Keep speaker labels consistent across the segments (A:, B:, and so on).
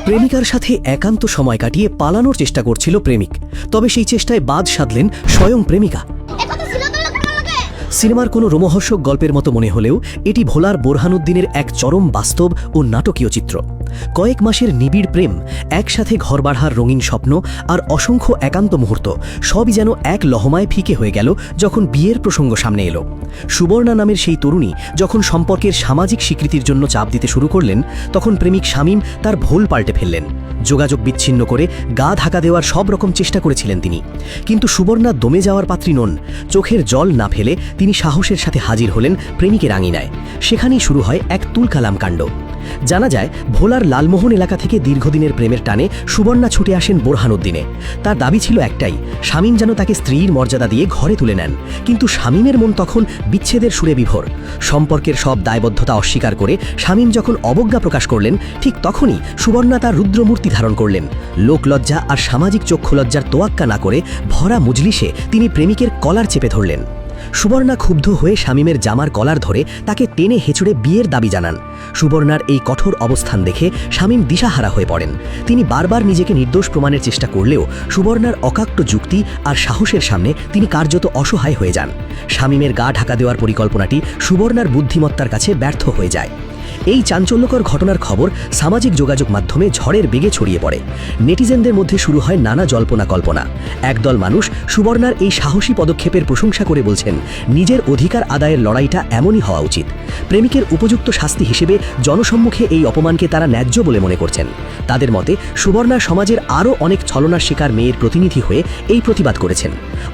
A: প্রেমিকার সাথে একান্ত সময় কাটিয়ে পালানোর চেষ্টা করছিল প্রেমিক, তবে সেই চেষ্টায় বাদ সাধলেন স্বয়ং প্রেমিকা। সিনেমার কোনো রোমহর্ষক গল্পের মতো মনে হলেও এটি ভোলার বোরহানুদ্দিনের এক চরম বাস্তব ও নাটকীয় চিত্র। কয়েক মাসের নিবিড় প্রেম, একসাথে ঘর বাঁধার রঙিন স্বপ্ন আর অসংখ্য একান্ত মুহূর্ত সবই যেন এক লহমায় ফিকে হয়ে গেল যখন বিয়ের প্রসঙ্গ সামনে এলো। সুবর্ণা নামের সেই তরুণী যখন সম্পর্কের সামাজিক স্বীকৃতির জন্য চাপ দিতে শুরু করলেন, তখন প্রেমিক শামীম তার ভোল পাল্টে ফেললেন। যোগাযোগ বিচ্ছিন্ন করে গা ঢাকা দেওয়ার সব রকম চেষ্টা করেছিলেন তিনি, কিন্তু সুবর্ণা দমে যাওয়ার পাত্রী নন। চোখের জল না ফেলে তিনি সাহসের সাথে হাজির হলেন প্রেমিকের আঙিনায়। সেখানেই শুরু হয় এক তুলকালাম কাণ্ড। জানা যায়, ভোলার লালমোহন এলাকা থেকে দীর্ঘদিনের প্রেমের টানে সুবর্ণা ছুটে আসেন বোরহানুদ্দিনে। তার দাবি ছিল একটাই, শামীম যেন তাকে স্ত্রীর মর্যাদা দিয়ে ঘরে তুলে নেন। কিন্তু শামীমের মন তখন বিচ্ছেদের সুরে বিভোর। সম্পর্কের সব দায়বদ্ধতা অস্বীকার করে শামীম যখন অবজ্ঞা প্রকাশ করলেন, ঠিক তখনই সুবর্ণা তার রুদ্রমূর্তি ধারণ করলেন। লোকলজ্জা আর সামাজিক চক্ষুলজ্জার তোয়াক্কা না করে ভরা মজলিসে তিনি প্রেমিকের কলার চেপে ধরলেন। সুবর্ণা ক্ষুব্ধ হয়ে শামীমের জামার কলার ধরে তাকে টেনে হেঁচড়ে বিয়ের দাবি জানান। সুবর্ণার এই কঠোর অবস্থান দেখে শামীম দিশাহারা হয়ে পড়েন। তিনি বারবার নিজেকে নির্দোষ প্রমাণের চেষ্টা করলেও সুবর্ণার অকাট্য যুক্তি আর সাহসের সামনে তিনি কার্যত অসহায় হয়ে যান। শামীমের গা ঢাকা দেওয়ার পরিকল্পনাটি সুবর্ণার বুদ্ধিমত্তার কাছে ব্যর্থ হয়ে যায়। এই চাঞ্চল্যকর ঘটনার খবর সামাজিক যোগাযোগ মাধ্যমে ঝড়ের বেগে ছড়িয়ে পড়ে। নেটিজেনদের মধ্যে শুরু হয় নানা জল্পনা কল্পনা। একদল মানুষ সুবর্ণার এই সাহসী পদক্ষেপের প্রশংসা করে বলছেন, নিজের অধিকার আদায়ের লড়াইটা এমনই হওয়া উচিত। প্রেমিকের উপযুক্ত শাস্তি হিসেবে জনসম্মুখে এই অপমানকে তারা ন্যায্য বলে মনে করছেন। তাদের মতে সুবর্ণা সমাজের আরও অনেক ছলনার শিকার মেয়ের প্রতিনিধি হয়ে এই প্রতিবাদ করেছেন।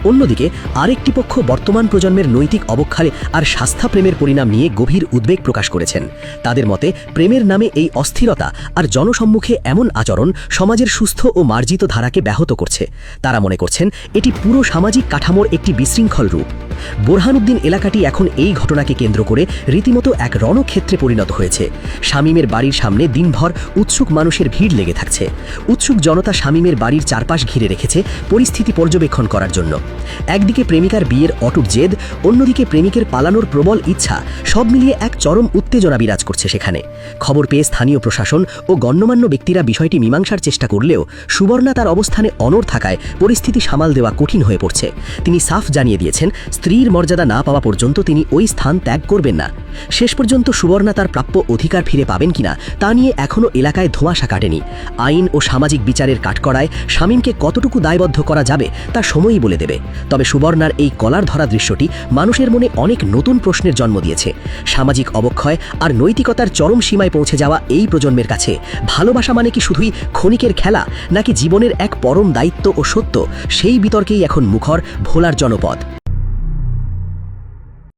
A: অন্যদিকে আরেকটি পক্ষ বর্তমান প্রজন্মের নৈতিক অবক্ষয় আর স্বাস্থ্য প্রেমের পরিণাম নিয়ে গভীর উদ্বেগ প্রকাশ করেছেন। তাদের মতে প্রেমের নামে এই অস্থিরতা আর জনসম্মুখে এমন আচরণ সমাজের সুস্থ ও মার্জিত ধারাকে ব্যাহত করছে। তারা মনে করছেন এটি পুরো সামাজিক কাঠামোর একটি বিশৃঙ্খল রূপ। বোরহানুদ্দিন এলাকাটি এখন এই ঘটনাকে কেন্দ্র করে রীতিমতো এক রণক্ষেত্রে পরিণত হয়েছে। শামীমের বাড়ির সামনে দিনভর উৎসুক মানুষের ভিড় লেগে থাকছে। উৎসুক জনতা শামীমের বাড়ির চারপাশ ঘিরে রেখেছে পরিস্থিতি পর্যবেক্ষণ করার জন্য। একদিকে প্রেমিকার বিয়ের অটুট জেদ, অন্যদিকে প্রেমিকের পালানোর প্রবল ইচ্ছা, সব মিলিয়ে এক চরম উত্তেজনা বিরাজ করছে সেখানে। খবর পেয়ে স্থানীয় প্রশাসন ও গণ্যমান্য ব্যক্তিরা বিষয়টি মীমাংসার চেষ্টা করলেও সুবর্ণা তার অবস্থানে অনড় থাকায় পরিস্থিতি সামাল দেওয়া কঠিন হয়ে পড়ছে। তিনি সাফ জানিয়ে দিয়েছেন, স্ত্রীর মর্যাদা না পাওয়া পর্যন্ত তিনি ওই স্থান ত্যাগ করবেন না। শেষ পর্যন্ত সুবর্ণা তার প্রাপ্য অধিকার ফিরে পাবেন কিনা তা নিয়ে এখনও এলাকায় ধোঁয়াশা কাটেনি। আইন ও সামাজিক বিচারের কাঠকড়ায় শামীমকে কতটুকু দায়বদ্ধ করা যাবে তা সময়ই বলে দেবে। তবে সুবর্ণার এই কলার ধরা দৃশ্যটি মানুষের মনে অনেক নতুন প্রশ্নের জন্ম দিয়েছে। সামাজিক অবক্ষয় আর নৈতিকতার চরম সীমায় পৌঁছে যাওয়া এই প্রজন্মের কাছে ভালোবাসা মানে কি শুধুই ক্ষণিকের খেলা, নাকি জীবনের এক পরম দায়িত্ব ও সত্য, সেই বিতর্কেই এখন মুখর ভোলার জনপদ।